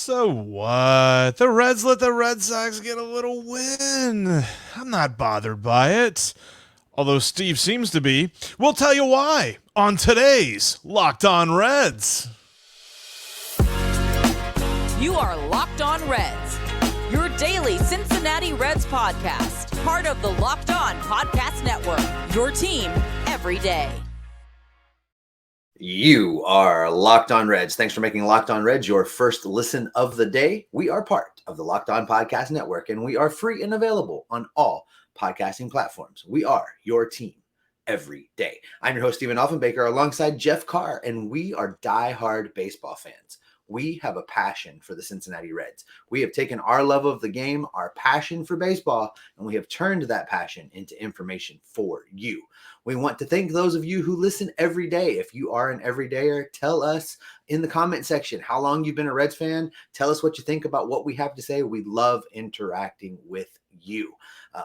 So what? The Reds let the Red Sox get a little win. I'm not bothered by it. Although Steve seems to be. We'll tell you why on today's Locked On Reds. You are Locked On Reds, your daily Cincinnati Reds podcast. Part of the Locked On Podcast Network, your team every day. You are Locked On Reds. Thanks for making Locked On Reds your first listen of the day. We are part of the Locked On Podcast Network, and we are free and available on all podcasting platforms. We are your team every day. I'm your host, Stephen Offenbaker, alongside Jeff Carr, and we are diehard baseball fans. We have a passion for the Cincinnati Reds. We have taken our love of the game, our passion for baseball, and we have turned that passion into information for you. We want to thank those of you who listen every day. If you are an everydayer, tell us in the comment section how long you've been a Reds fan. Tell us what you think about what we have to say. We love interacting with you.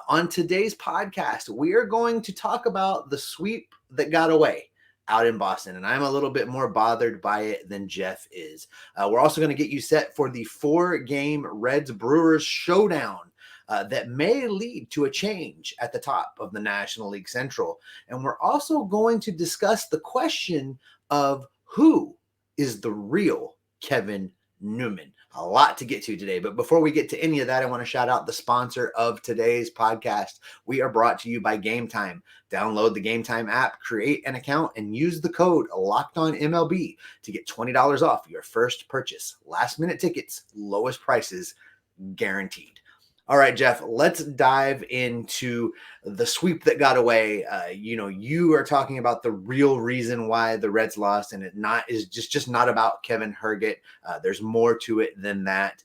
On today's podcast, we are going to talk about the sweep that got away out in Boston, and I'm a little bit more bothered by it than Jeff is. We're also going to get you set for the 4-game Reds Brewers showdown that may lead to a change at the top of the National League Central. And we're also going to discuss the question of who is the real Kevin Newman. A lot to get to today, but before we get to any of that, I want to shout out the sponsor of today's podcast. We are brought to you by Game Time. Download the Game Time app, create an account, and use the code LOCKEDONMLB to get $20 off your first purchase. Last minute tickets, lowest prices guaranteed. All right, Jeff, let's dive into the sweep that got away. You are talking about the real reason why the Reds lost, and it is just not about Kevin Herget. There's more to it than that.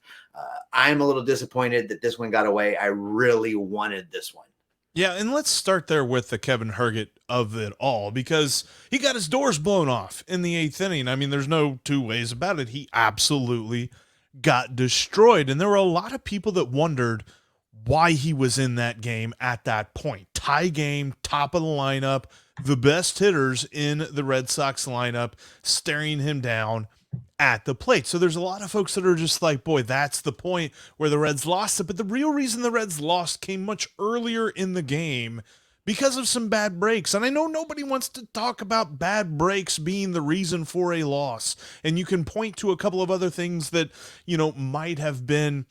I'm a little disappointed that this one got away. I really wanted this one. Yeah, and let's start there with the Kevin Herget of it all, because he got his doors blown off in the 8th inning. I mean, there's no two ways about it. He absolutely got destroyed, and there were a lot of people that wondered why he was in that game at that point. Tie game, top of the lineup, the best hitters in the Red Sox lineup staring him down at the plate. So there's a lot of folks that are just like, boy, that's the point where the Reds lost it. But the real reason the Reds lost came much earlier in the game because of some bad breaks. And I know nobody wants to talk about bad breaks being the reason for a loss. And you can point to a couple of other things that, might have been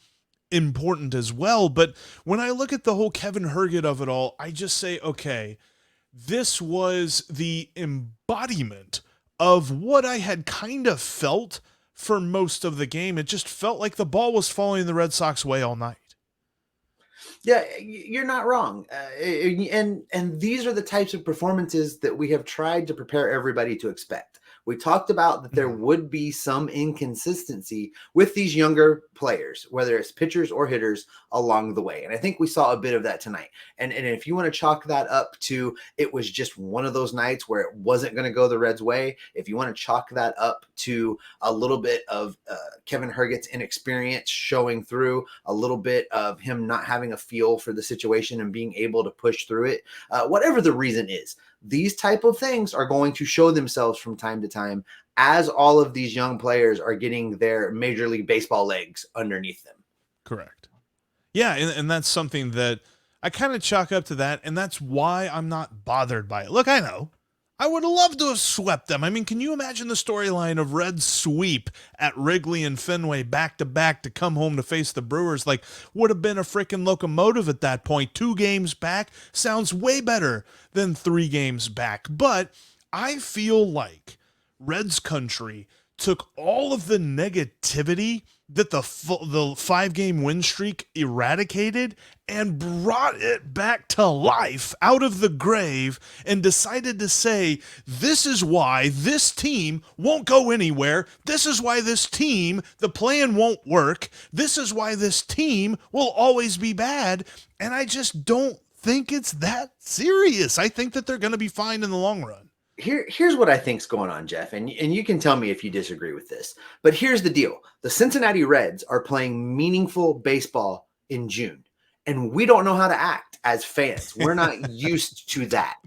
important as well. But when I look at the whole Kevin Herget of it all, I just say, okay, this was the embodiment of what I had kind of felt for most of the game. It just felt like the ball was falling the Red Sox way all night. Yeah, you're not wrong. And these are the types of performances that we have tried to prepare everybody to expect. We talked about that there would be some inconsistency with these younger players, whether it's pitchers or hitters, along the way. And I think we saw a bit of that tonight. And if you want to chalk that up to it was just one of those nights where it wasn't going to go the Reds' way, if you want to chalk that up to a little bit of Kevin Herget's inexperience showing through, a little bit of him not having a feel for the situation and being able to push through it, whatever the reason is, these type of things are going to show themselves from time to time as all of these young players are getting their Major League Baseball legs underneath them. Correct. Yeah, and that's something that I kind of chalk up to that, and that's why I'm not bothered by it. Look, I know. I would love to have swept them. I mean, can you imagine the storyline of Reds sweep at Wrigley and Fenway back-to-back to come home to face the Brewers? Like, would have been a freaking locomotive at that point. 2 games back sounds way better than 3 games back. But I feel like Reds country took all of the negativity that the 5-game win streak eradicated and brought it back to life out of the grave and decided to say, this is why this team won't go anywhere. This is why this team, the plan won't work. This is why this team will always be bad. And I just don't think it's that serious. I think that they're going to be fine in the long run. Here's what I think's going on, Jeff, and you can tell me if you disagree with this. But here's the deal. The Cincinnati Reds are playing meaningful baseball in June, and we don't know how to act as fans. We're not used to that.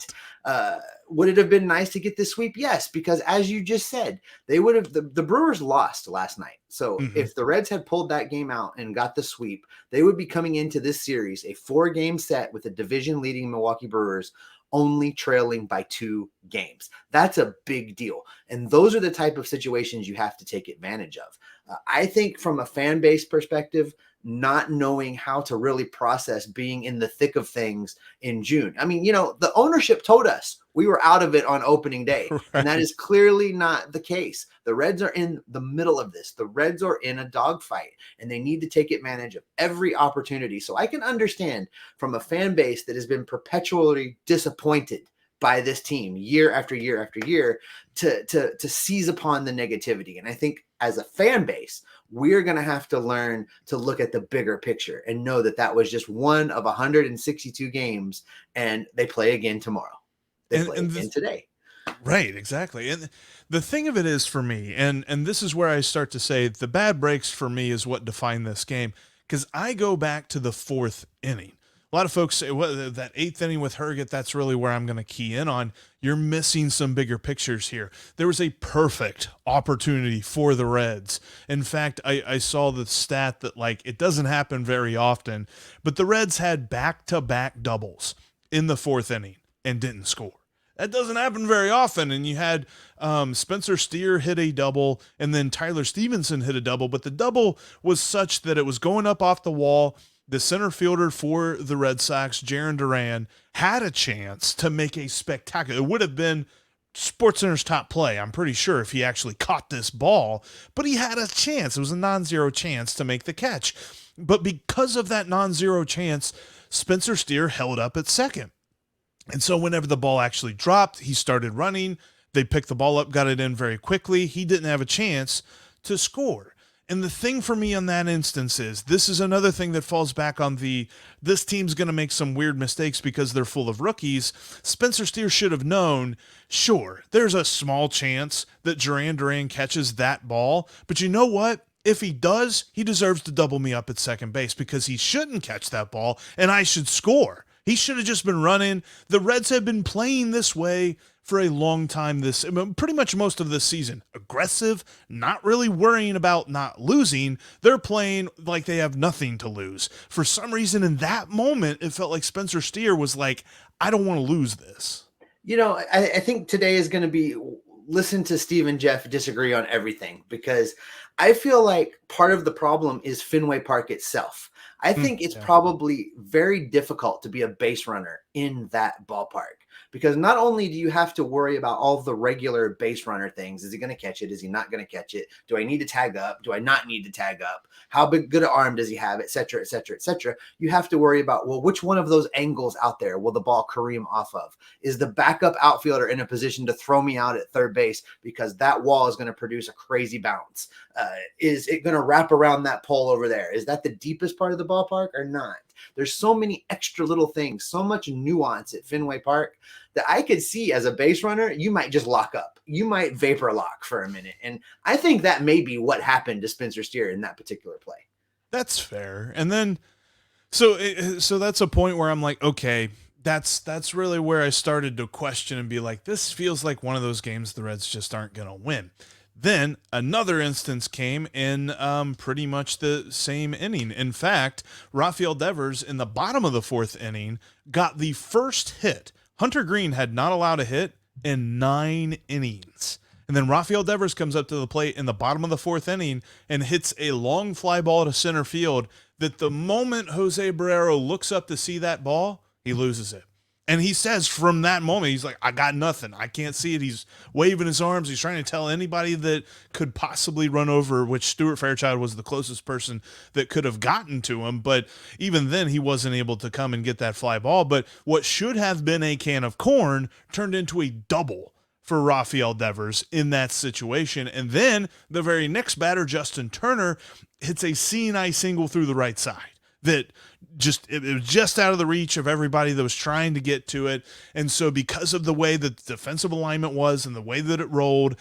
Would it have been nice to get this sweep? Yes, because as you just said, they would have the Brewers lost last night. So if the Reds had pulled that game out and got the sweep, they would be coming into this series a 4-game set with a division leading Milwaukee Brewers only trailing by 2 games. That's a big deal. And those are the type of situations you have to take advantage of. I think from a fan base perspective, not knowing how to really process being in the thick of things in June. I mean, the ownership told us we were out of it on opening day, right. And that is clearly not the case. The Reds are in the middle of this. The Reds are in a dogfight, and they need to take advantage of every opportunity. So I can understand from a fan base that has been perpetually disappointed by this team year after year after year to seize upon the negativity. And I think as a fan base, we're going to have to learn to look at the bigger picture and know that that was just one of 162 games, and they play again tomorrow. They play again today. Right, exactly. And the thing of it is for me, and this is where I start to say the bad breaks for me is what defined this game, because I go back to the 4th inning. A lot of folks say, well, that 8th inning with Herget, that's really where I'm going to key in on. You're missing some bigger pictures here. There was a perfect opportunity for the Reds. In fact, I saw the stat that, it doesn't happen very often, but the Reds had back-to-back doubles in the 4th inning and didn't score. That doesn't happen very often, and you had Spencer Steer hit a double, and then Tyler Stevenson hit a double, but the double was such that it was going up off the wall. The center fielder for the Red Sox, Jarren Duran, had a chance to make a spectacular. It would have been SportsCenter's top play, I'm pretty sure, if he actually caught this ball. But he had a chance. It was a non-zero chance to make the catch. But because of that non-zero chance, Spencer Steer held up at second. And so whenever the ball actually dropped, he started running. They picked the ball up, got it in very quickly. He didn't have a chance to score. And the thing for me on that instance is, this is another thing that falls back on this team's going to make some weird mistakes because they're full of rookies. Spencer Steer should have known, sure, there's a small chance that Jarren Duran catches that ball, but you know what? If he does, he deserves to double me up at second base because he shouldn't catch that ball and I should score. He should have just been running. The Reds have been playing this way for a long time, pretty much most of this season. Aggressive, not really worrying about not losing. They're playing like they have nothing to lose. For some reason, in that moment, it felt like Spencer Steer was like, I don't want to lose this. I think today is going to be, listen to Steve and Jeff disagree on everything, because I feel like part of the problem is Fenway Park itself. I think it's probably very difficult to be a base runner in that ballpark, because not only do you have to worry about all the regular base runner things, is he going to catch it? Is he not going to catch it? Do I need to tag up? Do I not need to tag up? How good an arm does he have? Et cetera, et cetera, et cetera. You have to worry about, well, which one of those angles out there will the ball careem off of? Is the backup outfielder in a position to throw me out at third base because that wall is going to produce a crazy bounce? Is it going to wrap around that pole over there? Is that the deepest part of the ballpark or not? There's so many extra little things, so much nuance at Fenway Park that I could see as a base runner, you might just lock up. You might vapor lock for a minute. And I think that may be what happened to Spencer Steer in that particular play. That's fair. And then, so that's a point where I'm like, okay, that's really where I started to question and be like, this feels like one of those games the Reds just aren't going to win. Then another instance came in pretty much the same inning. In fact, Rafael Devers in the bottom of the 4th inning got the first hit. Hunter Greene had not allowed a hit in 9 innings. And then Rafael Devers comes up to the plate in the bottom of the 4th inning and hits a long fly ball to center field that the moment Jose Barrero looks up to see that ball, he loses it. And he says from that moment, he's like, I got nothing. I can't see it. He's waving his arms. He's trying to tell anybody that could possibly run over, which Stuart Fairchild was the closest person that could have gotten to him. But even then, he wasn't able to come and get that fly ball. But what should have been a can of corn turned into a double for Rafael Devers in that situation. And then the very next batter, Justin Turner, hits a seeing-eye single through the right side. That it was just out of the reach of everybody that was trying to get to it. And so because of the way that the defensive alignment was and the way that it rolled,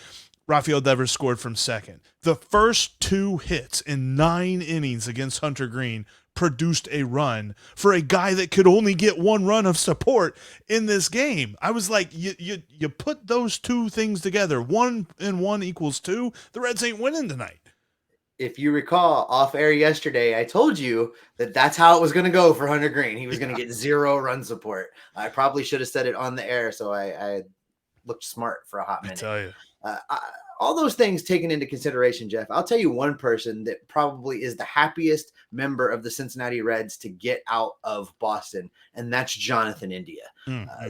Rafael Devers scored from second. The first 2 hits in 9 innings against Hunter Greene produced a run for a guy that could only get one run of support in this game. I was like, you put those two things together, 1 and 1 equals 2. The Reds ain't winning tonight. If you recall off air yesterday, I told you that that's how it was going to go for Hunter Greene. He was going to get 0 run support. I probably should have said it on the air, so I looked smart for a hot minute. I tell you. All those things taken into consideration, Jeff, I'll tell you one person that probably is the happiest member of the Cincinnati Reds to get out of Boston, and that's Jonathan India.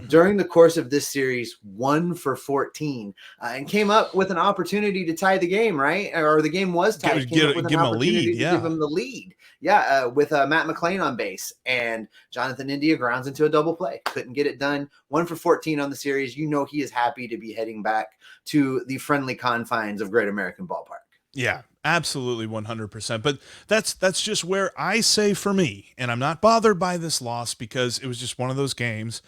During the course of this series, 1 for 14, and came up with an opportunity to tie the game, right? Or the game was tied. Give him a lead, give him the lead. Yeah, with Matt McLain on base, and Jonathan India grounds into a double play. Couldn't get it done. 1 for 14 on the series. You know he is happy to be heading back to the friendly confines of Great American Ballpark. Yeah, absolutely 100%. But that's just where I say for me, and I'm not bothered by this loss because it was just one of those games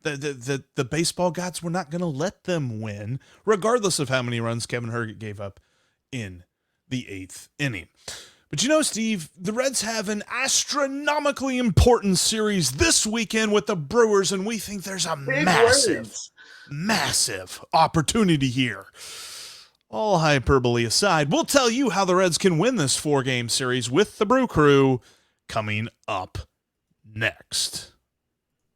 that the baseball gods were not going to let them win, regardless of how many runs Kevin Herget gave up in the 8th inning. But you know, Steve, the Reds have an astronomically important series this weekend with the Brewers, and we think there's a massive opportunity here. All hyperbole aside, we'll tell you how the Reds can win this 4-game series with the Brew Crew coming up next.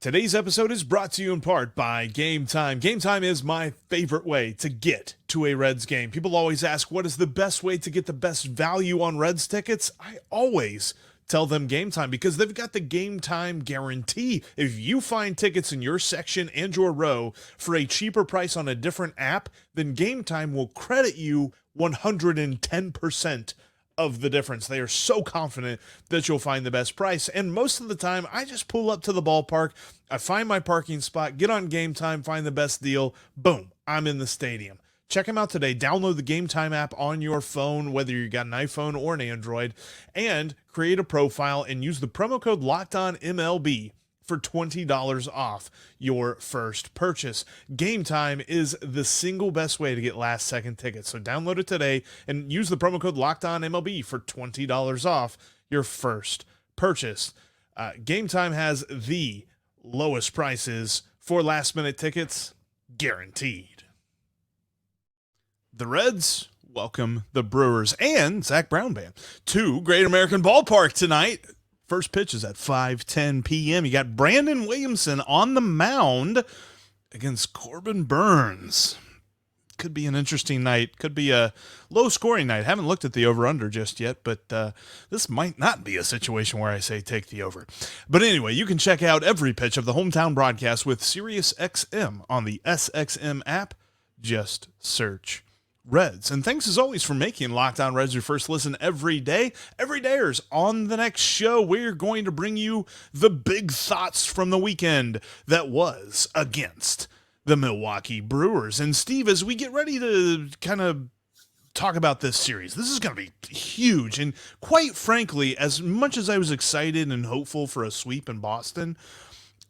Today's episode is brought to you in part by Game Time. Game Time is my favorite way to get to a Reds game. People always ask, what is the best way to get the best value on Reds tickets? I always tell them Game Time because they've got the Game Time guarantee. If you find tickets in your section and your row for a cheaper price on a different app, then Game Time will credit you 110% of the difference. They are so confident that you'll find the best price. And most of the time, I just pull up to the ballpark, I find my parking spot, get on Game Time, find the best deal. Boom, I'm in the stadium. Check them out today. Download the Game Time app on your phone, whether you got an iPhone or an Android, and create a profile and use the promo code LOCKEDONMLB for $20 off your first purchase. Game Time is the single best way to get last-second tickets. So download it today and use the promo code LOCKEDONMLB for $20 off your first purchase. Game Time has the lowest prices for last-minute tickets, guaranteed. The Reds welcome the Brewers and Zach Brown Band to Great American Ballpark tonight. First pitch is at 5:10 p.m. You got Brandon Williamson on the mound against Corbin Burns. Could be an interesting night. Could be a low-scoring night. Haven't looked at the over-under just yet, but this might not be a situation where I say take the over. But anyway, you can check out every pitch of the hometown broadcast with SiriusXM on the SXM app. Just search Reds. And thanks as always for making Locked On Reds your first listen every day. Every dayers. On the next show, we're going to bring you the big thoughts from the weekend that was against the Milwaukee Brewers. And Steve, as we get ready to kind of talk about this series, this is going to be huge. And quite frankly, as much as I was excited and hopeful for a sweep in Boston,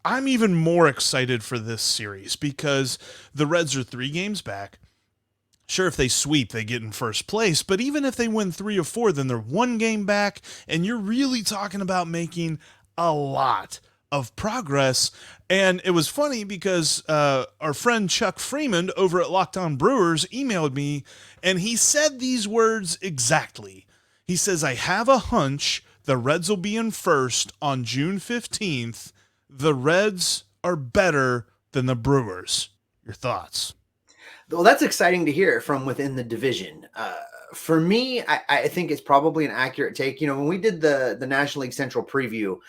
I'm even more excited for this series because the Reds are 3 games back. Sure, if they sweep, they get in first place, but even if they win 3 or 4, then they're 1 game back, and you're really talking about making a lot of progress. And it was funny because our friend Chuck Freeman over at Locked On Brewers emailed me, and he said these words exactly. He says, I have a hunch the Reds will be in first on June 15th. The Reds are better than the Brewers. Your thoughts? Well, that's exciting to hear from within the division. For me, I think it's probably an accurate take. You know, when we did the National League Central preview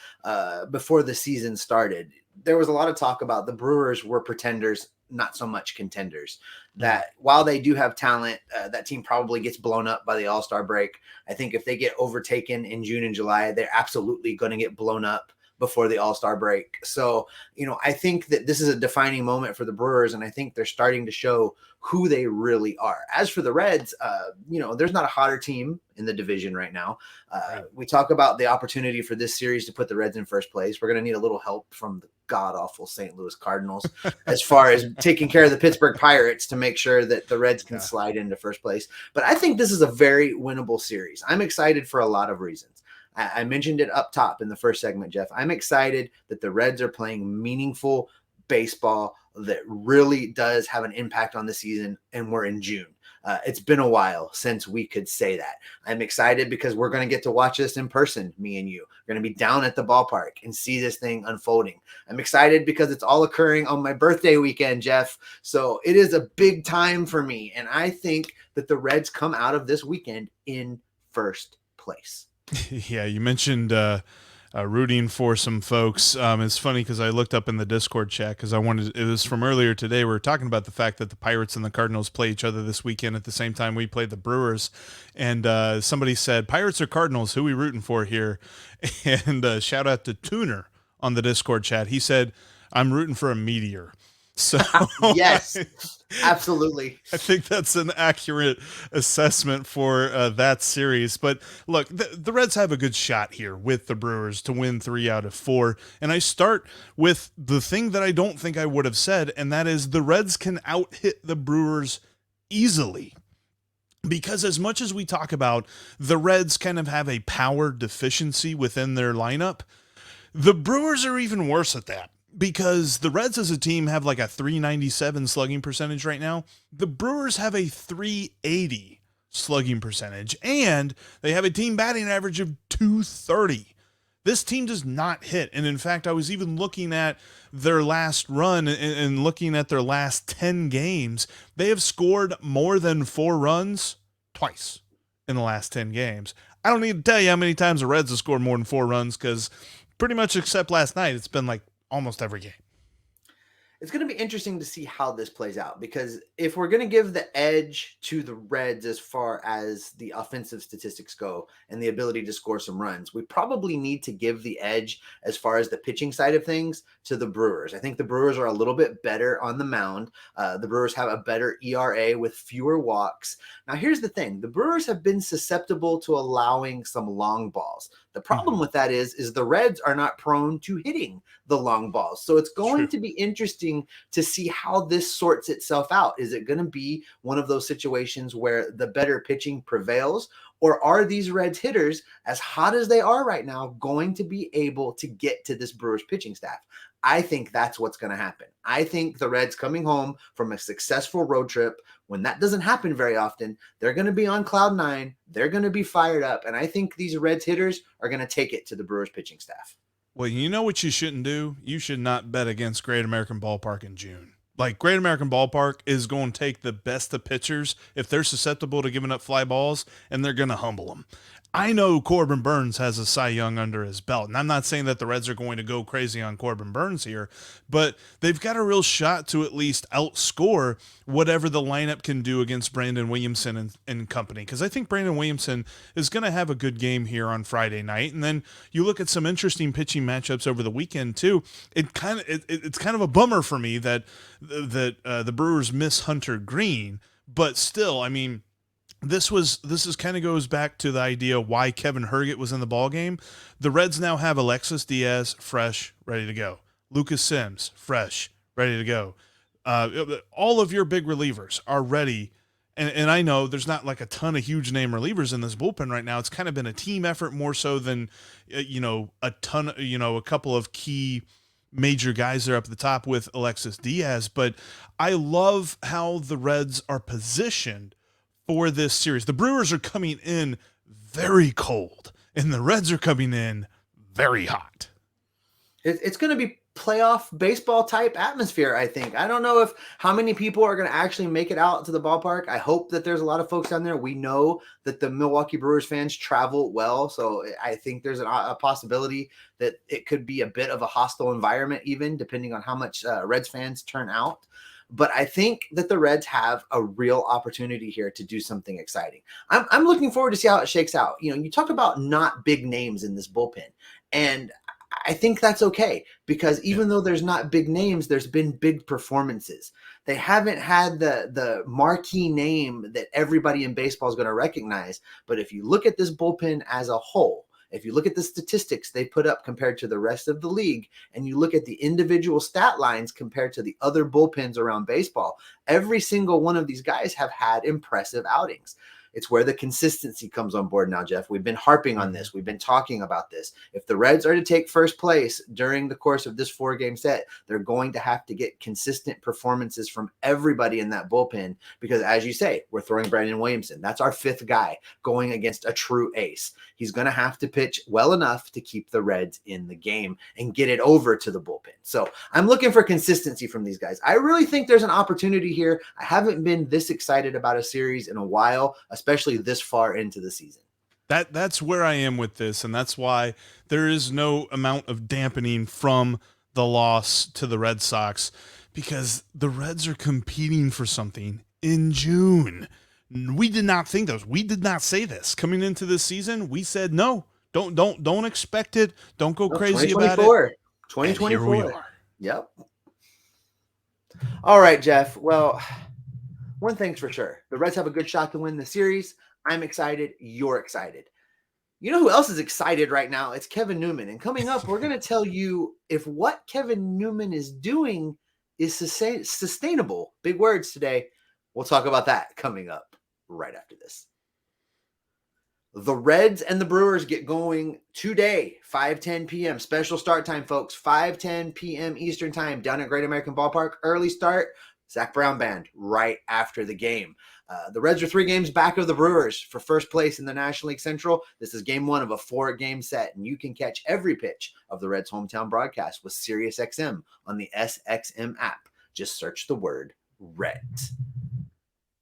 before the season started, there was a lot of talk about the Brewers were pretenders, not so much contenders. That while they do have talent, that team probably gets blown up by the All-Star break. I think if they get overtaken in June and July, they're absolutely going to get blown up before the All-Star break. So, you know, I think that this is a defining moment for the Brewers, and I think they're starting to show who they really are. As for the Reds, you know, there's not a hotter team in the division right now. We talk about the opportunity for this series to put the Reds in first place. We're going to need a little help from the god-awful St. Louis Cardinals as far as taking care of the Pittsburgh Pirates to make sure that the Reds can slide into first place. But I think this is a very winnable series. I'm excited for a lot of reasons. I mentioned it up top in the first segment, Jeff. I'm excited that the Reds are playing meaningful baseball that really does have an impact on the season, and we're in June. It's been a while since we could say that. I'm excited because we're going to get to watch this in person, me and you. We're going to be down at the ballpark and see this thing unfolding. I'm excited because it's all occurring on my birthday weekend, Jeff. So it is a big time for me. And I think that the Reds come out of this weekend in first place. Yeah, you mentioned rooting for some folks. It's funny because I looked up in the Discord chat because it was from earlier today. We were talking about the fact that the Pirates and the Cardinals play each other this weekend at the same time we played the Brewers. And somebody said, Pirates or Cardinals, who we rooting for here? And shout out to Tuner on the Discord chat. He said, I'm rooting for a meteor. So yes, absolutely. I think that's an accurate assessment for that series. But look, the Reds have a good shot here with the Brewers to win 3 out of 4. And I start with the thing that I don't think I would have said, and that is the Reds can out-hit the Brewers easily. Because as much as we talk about the Reds kind of have a power deficiency within their lineup, the Brewers are even worse at that. Because the Reds as a team have like a 397 slugging percentage right now. The Brewers have a 380 slugging percentage. And they have a team batting average of 230. This team does not hit. And in fact, I was even looking at their last run and looking at their last 10 games. They have scored more than 4 runs twice in the last 10 games. I don't need to tell you how many times the Reds have scored more than 4 runs because pretty much except last night, it's been like almost every game. It's going to be interesting to see how this plays out, because if we're going to give the edge to the Reds as far as the offensive statistics go and the ability to score some runs, we probably need to give the edge as far as the pitching side of things to the Brewers. I think the Brewers are a little bit better on the mound. The Brewers have a better ERA with fewer walks. Now, here's the thing. The Brewers have been susceptible to allowing some long balls. The problem with that is the Reds are not prone to hitting the long balls. So it's going to be interesting to see how this sorts itself out. Is it going to be one of those situations where the better pitching prevails? Or are these Reds hitters, as hot as they are right now, going to be able to get to this Brewers pitching staff? I think that's what's going to happen. I think the Reds coming home from a successful road trip, when that doesn't happen very often, they're going to be on cloud 9. They're going to be fired up. And I think these Reds hitters are going to take it to the Brewers pitching staff. Well, you know what you shouldn't do? You should not bet against Great American Ballpark in June. Like, Great American Ballpark is going to take the best of pitchers if they're susceptible to giving up fly balls, and they're going to humble them. I know Corbin Burns has a Cy Young under his belt, and I'm not saying that the Reds are going to go crazy on Corbin Burns here, but they've got a real shot to at least outscore whatever the lineup can do against Brandon Williamson and company, because I think Brandon Williamson is going to have a good game here on Friday night. And then you look at some interesting pitching matchups over the weekend too. It's kind of a bummer for me that the Brewers miss Hunter Greene, but still, I mean, this kind of goes back to the idea why Kevin Herget was in the ball game. The Reds now have Alexis Diaz fresh, ready to go. Lucas Sims fresh, ready to go. All of your big relievers are ready. And I know there's not like a ton of huge name relievers in this bullpen right now. It's kind of been a team effort more so than, a couple of key major guys there up at the top with Alexis Diaz. But I love how the Reds are positioned for this series. The Brewers are coming in very cold, and the Reds are coming in very hot. It's going to be playoff baseball type atmosphere, I think. I don't know how many people are going to actually make it out to the ballpark. I hope that there's a lot of folks down there. We know that the Milwaukee Brewers fans travel well, so I think there's a possibility that it could be a bit of a hostile environment, even depending on how much Reds fans turn out. But I think that the Reds have a real opportunity here to do something exciting. I'm looking forward to see how it shakes out. You talk about not big names in this bullpen, and I think that's okay, because even though there's not big names, there's been big performances. They haven't had the marquee name that everybody in baseball is going to recognize. But if you look at this bullpen as a whole, if you look at the statistics they put up compared to the rest of the league, and you look at the individual stat lines compared to the other bullpens around baseball, every single one of these guys have had impressive outings. It's where the consistency comes on board now, Jeff. We've been harping on this. We've been talking about this. If the Reds are to take first place during the course of this 4-game set, they're going to have to get consistent performances from everybody in that bullpen because, as you say, we're throwing Brandon Williamson. That's our 5th guy going against a true ace. He's going to have to pitch well enough to keep the Reds in the game and get it over to the bullpen. So I'm looking for consistency from these guys. I really think there's an opportunity here. I haven't been this excited about a series in a while, especially this far into the season. That's where I am with this, and that's why there is no amount of dampening from the loss to the Red Sox, because the Reds are competing for something in June. We did not think those. We did not say this coming into this season. We said no. Don't expect it. Don't go crazy about it. 2024. And here we are. Yep. All right, Jeff. Well, one thing's for sure. The Reds have a good shot to win the series. I'm excited. You're excited. You know who else is excited right now? It's Kevin Newman. And coming up, we're going to tell you if what Kevin Newman is doing is sustainable. Big words today. We'll talk about that coming up right after this. The Reds and the Brewers get going today, 5:10 p.m. Special start time, folks. 5:10 p.m. Eastern time down at Great American Ballpark. Early start. Zach Brown Band right after the game. The Reds are 3 games back of the Brewers for first place in the National League Central. This is game 1 of a 4-game set, and you can catch every pitch of the Reds' hometown broadcast with SiriusXM on the SXM app. Just search the word Reds.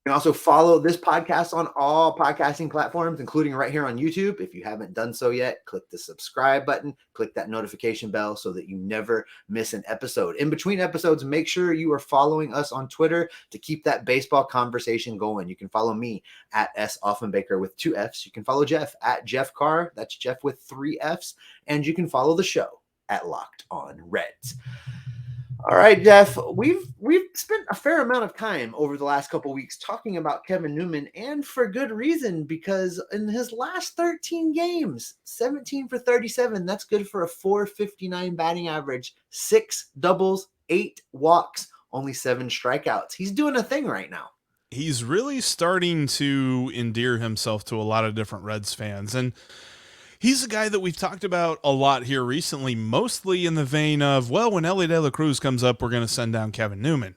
You can also follow this podcast on all podcasting platforms, including right here on YouTube. If you haven't done so yet, click the subscribe button, click that notification bell so that you never miss an episode. In between episodes, make sure you are following us on Twitter to keep that baseball conversation going. You can follow me at S. Offenbaker with 2 Fs. You can follow Jeff at Jeff Carr. That's Jeff with 3 Fs. And you can follow the show at Locked On Reds. All right, Jeff, we've spent a fair amount of time over the last couple of weeks talking about Kevin Newman, and for good reason, because in his last 13 games, 17 for 37, that's good for a .459 batting average, 6 doubles, 8 walks, only 7 strikeouts. He's doing a thing right now. He's really starting to endear himself to a lot of different Reds fans, and he's a guy that we've talked about a lot here recently, mostly in the vein of, well, when Elly De La Cruz comes up, we're going to send down Kevin Newman.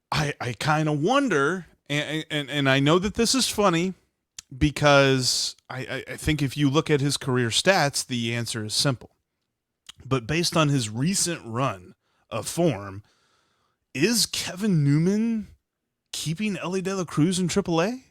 I kind of wonder, and I know that this is funny because I think if you look at his career stats, the answer is simple. But based on his recent run of form, is Kevin Newman keeping Elly De La Cruz in AAA?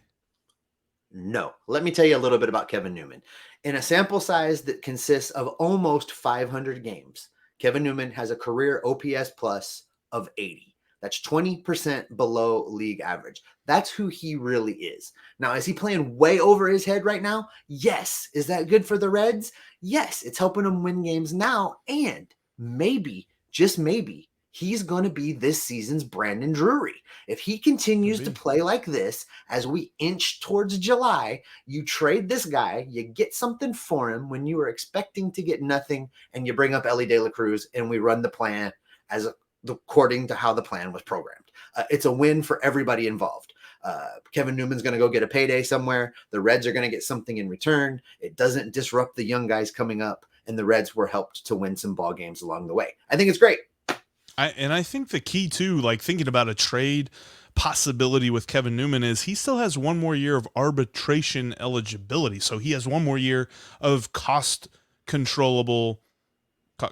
No. Let me tell you a little bit about Kevin Newman. In a sample size that consists of almost 500 games, Kevin Newman has a career OPS plus of 80. That's 20% below league average. That's who he really is. Now, is he playing way over his head right now? Yes. Is that good for the Reds? Yes. It's helping him win games now. And maybe, just maybe, he's going to be this season's Brandon Drury. If he continues to play like this as we inch towards July, you trade this guy, you get something for him when you were expecting to get nothing, and you bring up Elly De La Cruz, and we run the plan according to how the plan was programmed. It's a win for everybody involved. Kevin Newman's going to go get a payday somewhere. The Reds are going to get something in return. It doesn't disrupt the young guys coming up, and the Reds were helped to win some ball games along the way. I think it's great. I think the key too, like thinking about a trade possibility with Kevin Newman, is he still has 1 more year of arbitration eligibility. So he has 1 more year of cost controllable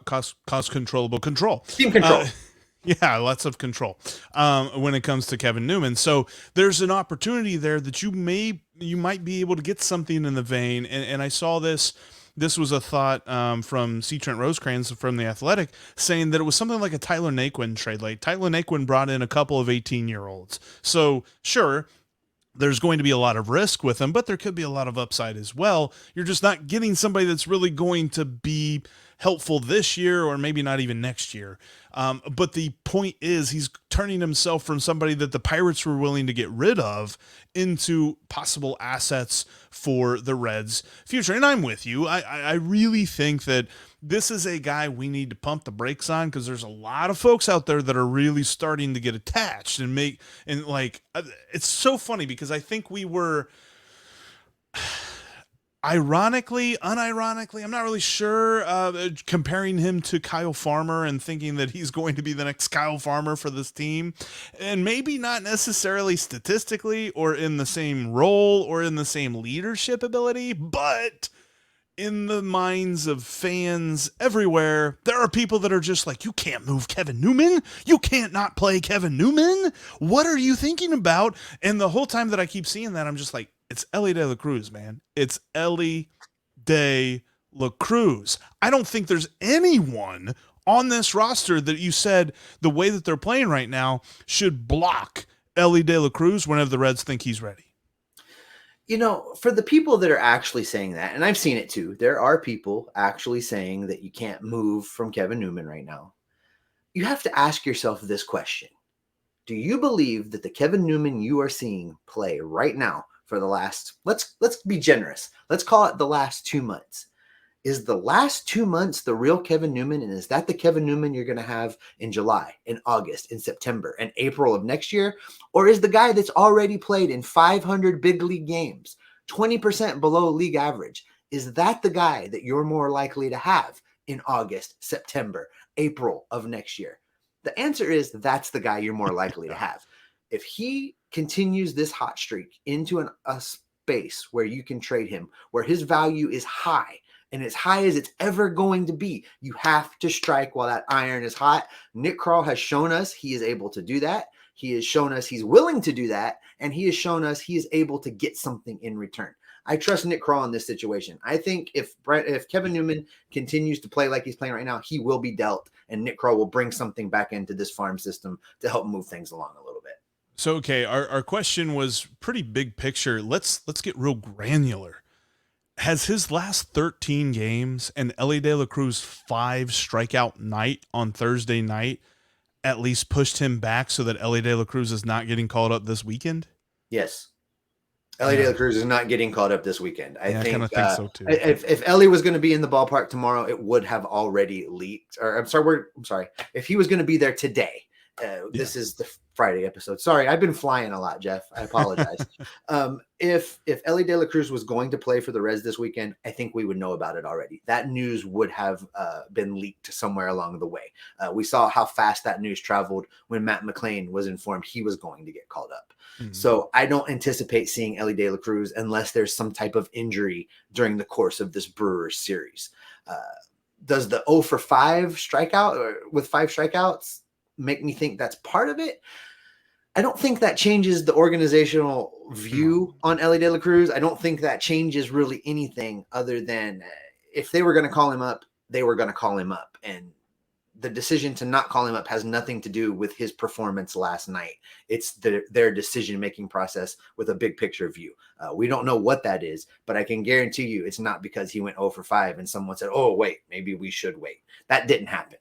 control. Team control. Yeah, lots of control when it comes to Kevin Newman. So there's an opportunity there that you might be able to get something in the vein. And I saw this. This was a thought from C. Trent Rosecrans from The Athletic, saying that it was something like a Tyler Naquin trade. Like Tyler Naquin brought in a couple of 18-year-olds. So sure, there's going to be a lot of risk with them, but there could be a lot of upside as well. You're just not getting somebody that's really going to be helpful this year or maybe not even next year. But the point is, he's turning himself from somebody that the Pirates were willing to get rid of into possible assets for the Reds' future. And I'm with you. I really think that this is a guy we need to pump the brakes on, because there's a lot of folks out there that are really starting to get attached and it's so funny because I think we were ironically, unironically, I'm not really sure, comparing him to Kyle Farmer and thinking that he's going to be the next Kyle Farmer for this team. And maybe not necessarily statistically or in the same role or in the same leadership ability, but in the minds of fans everywhere, there are people that are just like, you can't move Kevin Newman. You can't not play Kevin Newman. What are you thinking about? And the whole time that I keep seeing that, I'm just like, it's Elly De La Cruz, man. It's Elly De La Cruz. I don't think there's anyone on this roster that you said the way that they're playing right now should block Elly De La Cruz whenever the Reds think he's ready. You know, for the people that are actually saying that, and I've seen it too, there are people actually saying that you can't move from Kevin Newman right now. You have to ask yourself this question. Do you believe that the Kevin Newman you are seeing play right now for the last, let's be generous, let's call it the last 2 months? Is the last 2 months the real Kevin Newman? And is that the Kevin Newman you're going to have in July, in August, in September, and April of next year? Or is the guy that's already played in 500 big league games, 20% below league average, is that the guy that you're more likely to have in August, September, April of next year? The answer is that's the guy you're more likely to have. If he continues this hot streak into a space where you can trade him, where his value is high, and as high as it's ever going to be, you have to strike while that iron is hot. Nick Krall has shown us he is able to do that. He has shown us he's willing to do that, and he has shown us he is able to get something in return. I trust Nick Krall in this situation. I think if Kevin Newman continues to play like he's playing right now, he will be dealt, and Nick Krall will bring something back into this farm system to help move things along a little bit. So, okay, our question was pretty big picture. Let's get real granular. Has his last 13 games and Elly De La Cruz 5 strikeout night on Thursday night at least pushed him back so that Elly De La Cruz is not getting called up this weekend? Yes. Elly De La Cruz is not getting called up this weekend. I kind of think so too. If Elly was going to be in the ballpark tomorrow, it would have already leaked. Or I'm sorry. If he was going to be there today, this is the Friday episode. Sorry, I've been flying a lot, Jeff. I apologize. If Elly De La Cruz was going to play for the Reds this weekend, I think we would know about it already. That news would have been leaked somewhere along the way. We saw how fast that news traveled when Matt McLain was informed he was going to get called up. Mm-hmm. So I don't anticipate seeing Elly De La Cruz unless there's some type of injury during the course of this Brewers series. Does the 0 for 5 strikeout or with 5 strikeouts make me think that's part of it? I don't think that changes the organizational view on Elly De La Cruz. I don't think that changes really anything other than if they were going to call him up, they were going to call him up. And the decision to not call him up has nothing to do with his performance last night. It's their decision-making process with a big picture view. We don't know what that is, but I can guarantee you it's not because he went 0 for 5 and someone said, oh, wait, maybe we should wait. That didn't happen.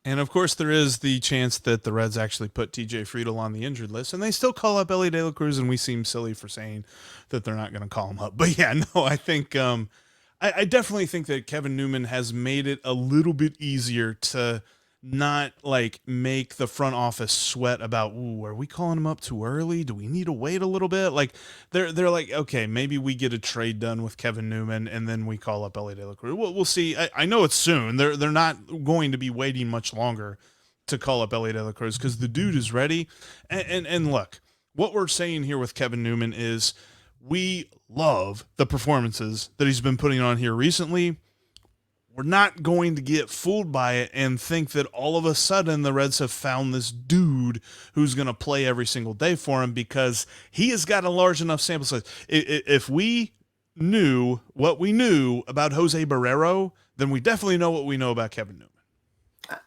And of course, there is the chance that the Reds actually put TJ Friedl on the injured list, and they still call up Elly De La Cruz, and we seem silly for saying that they're not going to call him up. But yeah, no, I think I definitely think that Kevin Newman has made it a little bit easier to not like make the front office sweat about, ooh, are we calling him up too early? Do we need to wait a little bit? Like they're like, okay, maybe we get a trade done with Kevin Newman and then we call up Elly De La Cruz. We'll see. I know it's soon. They're not going to be waiting much longer to call up Elly De La Cruz because the dude is ready. And look, what we're saying here with Kevin Newman is we love the performances that he's been putting on here recently. We're not going to get fooled by it and think that all of a sudden the Reds have found this dude who's going to play every single day for him, because he has got a large enough sample size. If we knew what we knew about Jose Barrero, then we definitely know what we know about Kevin Newman.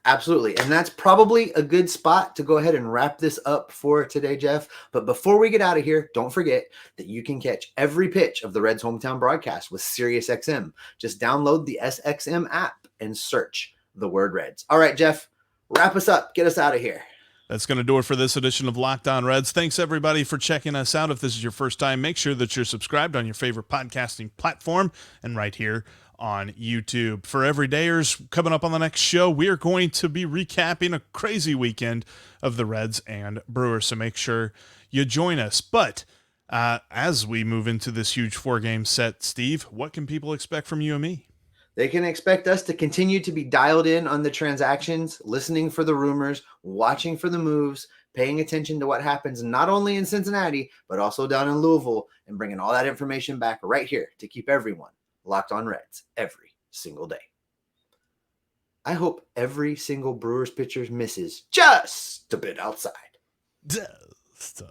Absolutely. And that's probably a good spot to go ahead and wrap this up for today, Jeff. But before we get out of here, don't forget that you can catch every pitch of the Reds hometown broadcast with SiriusXM. Just download the SXM app and search the word Reds. All right, Jeff, wrap us up. Get us out of here. That's going to do it for this edition of Locked On Reds. Thanks, everybody, for checking us out. If this is your first time, make sure that you're subscribed on your favorite podcasting platform and right here on YouTube. For everydayers, coming up on the next show, we are going to be recapping a crazy weekend of the Reds and Brewers, so make sure you join us. But As we move into this huge 4-game set, Steve, what can people expect from you and me? They can expect us to continue to be dialed in on the transactions, listening for the rumors, watching for the moves, paying attention to what happens not only in Cincinnati, but also down in Louisville, and bringing all that information back right here to keep everyone locked on Reds every single day. I hope every single Brewers pitcher misses just a bit outside. Just